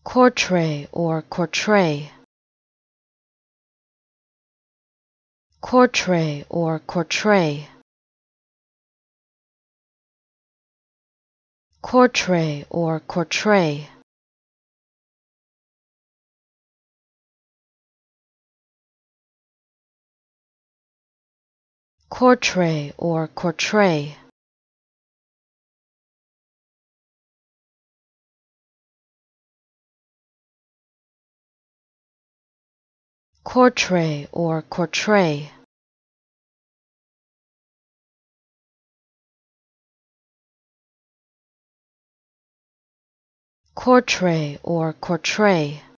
Kortrijk or Kortrijk. Kortrijk or Kortrijk. Kortrijk or Kortrijk. Kortrijk or Kortrijk. Kortrijk or Kortrijk. Kortrijk or Kortrijk.